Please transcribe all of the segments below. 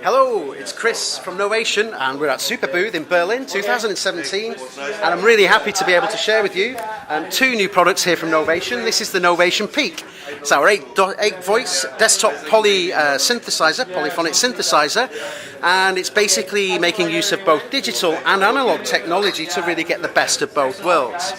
Hello, it's Chris from Novation, and we're at SUPERBOOTH in Berlin 2017, and I'm really happy to be able to share with you two new products here from Novation. This is the Novation Peak. It's our 8-voice desktop polyphonic synthesizer, and it's basically making use of both digital and analog technology to really get the best of both worlds.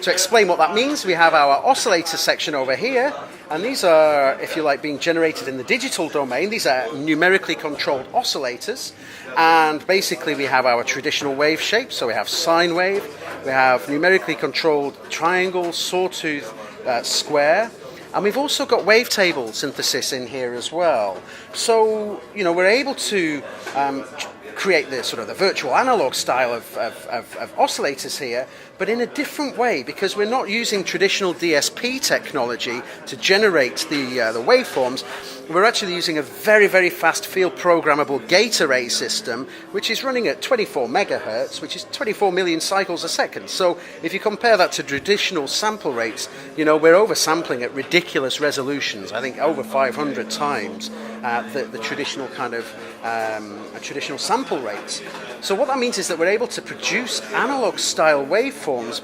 To explain what that means, we have our oscillator section over here, and these are, if you like, being generated in the digital domain. These are numerically controlled oscillators, and basically we have our traditional wave shapes. So we have sine wave, we have numerically controlled triangle, sawtooth, square, and we've also got wavetable synthesis in here as well. So, you know, we're able to create the sort of the virtual analog style of oscillators here, but in a different way, because we're not using traditional DSP technology to generate the waveforms. We're actually using a very, very fast field programmable gate array system, which is running at 24 megahertz, which is 24 million cycles a second. So if you compare that to traditional sample rates, you know, we're oversampling at ridiculous resolutions. I think over 500 times the traditional kind of traditional sample rates. So what that means is that we're able to produce analog style waveforms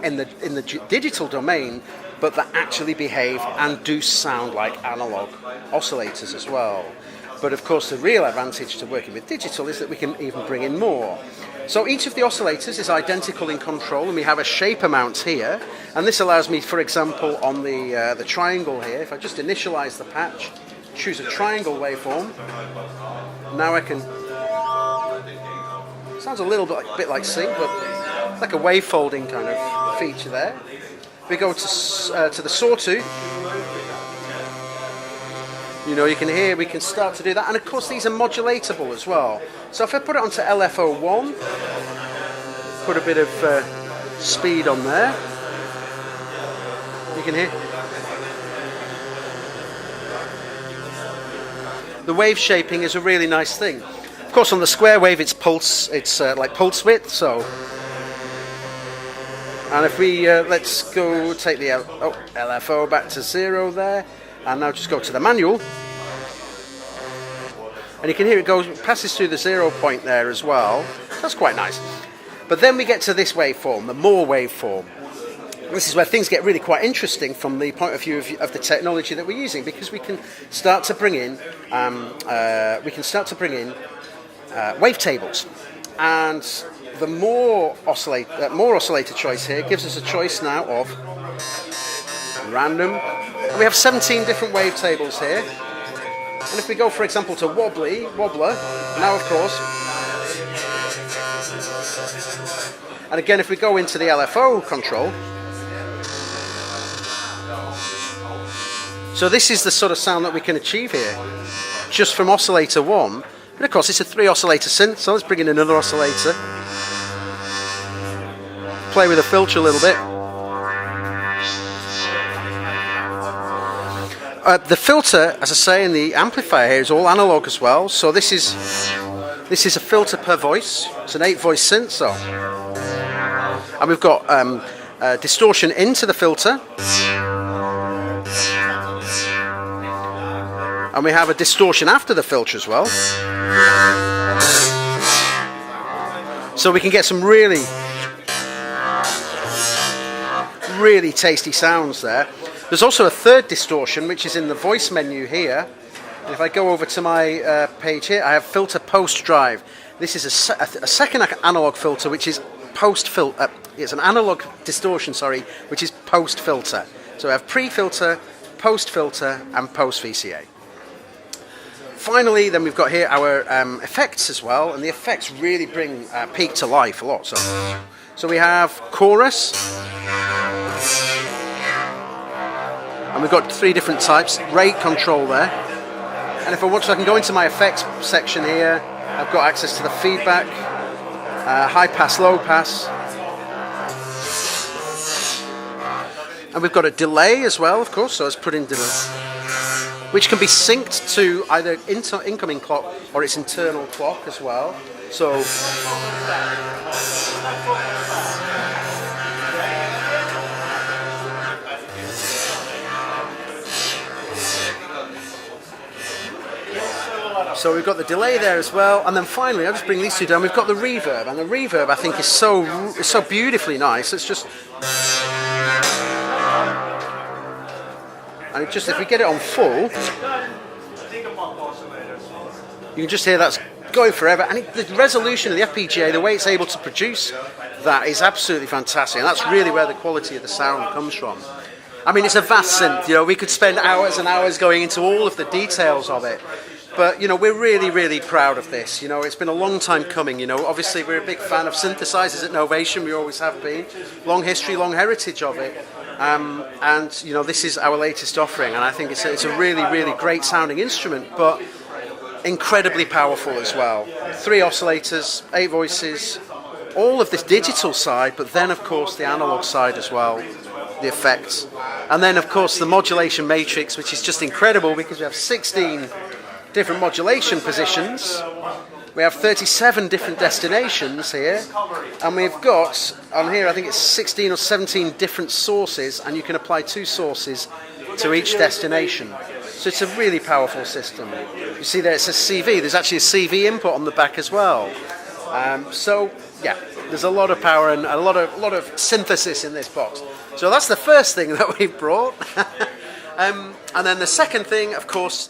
in the digital domain, but that actually behave and do sound like analog oscillators as well. But of course the real advantage to working with digital is that we can even bring in more. So each of the oscillators is identical in control, and we have a shape amount here, and this allows me, for example, on the triangle here, if I just initialize the patch, choose a triangle waveform, now I can, sounds a little bit like sync, but like a wave folding kind of feature there. We go to the sawtooth. You know, you can hear we can start to do that, and of course these are modulatable as well. So if I put it onto LFO1, put a bit of speed on there, you can hear the wave shaping is a really nice thing. Of course, on the square wave, it's pulse. It's like pulse width. So, and if we let's go take the LFO back to 0 there, and now just go to the manual, and you can hear it passes through the 0 point there as well. That's quite nice. But then we get to this waveform, the more waveform. This is where things get really quite interesting from the point of view of the technology that we're using, because we can start to bring in wavetables, and the more oscillator choice here gives us a choice now of random. And we have 17 different wavetables here, and if we go, for example, to wobbler, now of course. And again, if we go into the LFO control, so this is the sort of sound that we can achieve here, just from oscillator 1. But of course it's a 3 oscillator synth, so let's bring in another oscillator. Play with the filter a little bit. The filter, as I say, in the amplifier here is all analog as well. So this is a filter per voice. It's an 8-voice synth, so. And we've got distortion into the filter. And we have a distortion after the filter as well. So we can get some really, really tasty sounds there. There's also a third distortion, which is in the voice menu here. And if I go over to my page here, I have filter post drive. This is a second analog filter, which is post filter. It's an analog distortion, sorry, which is post filter. So we have pre-filter, post filter, and post VCA. Finally, then we've got here our effects as well, and the effects really bring Peak to life a lot. So we have chorus, and we've got 3 different types, rate control there. And if I want to, I can go into my effects section here. I've got access to the feedback, high pass, low pass. And we've got a delay as well, of course, so let's put in delay, which can be synced to either incoming clock or its internal clock as well. So So we've got the delay there as well, and then finally I'll just bring these two down. We've got the reverb, and the reverb I think is so beautifully nice. It's just, and it just, if we get it on full, you can just hear that's going forever, and the resolution of the FPGA, the way it's able to produce that is absolutely fantastic, and that's really where the quality of the sound comes from. I mean, it's a vast synth, you know, we could spend hours and hours going into all of the details of it, but, you know, we're really proud of this. You know, it's been a long time coming, you know, obviously we're a big fan of synthesizers at Novation, we always have been, long history, long heritage of it, and, you know, this is our latest offering, and I think it's a really great sounding instrument, but incredibly powerful as well. 3 oscillators, 8 voices, all of this digital side, but then of course the analog side as well, the effects. And then of course the modulation matrix, which is just incredible because we have 16 different modulation positions. We have 37 different destinations here, and we've got on here I think it's 16 or 17 different sources, and you can apply 2 sources to each destination. So it's a really powerful system. You see there it says CV, there's actually a CV input on the back as well. So yeah, there's a lot of power and a lot of synthesis in this box. So that's the first thing that we brought. And then the second thing, of course,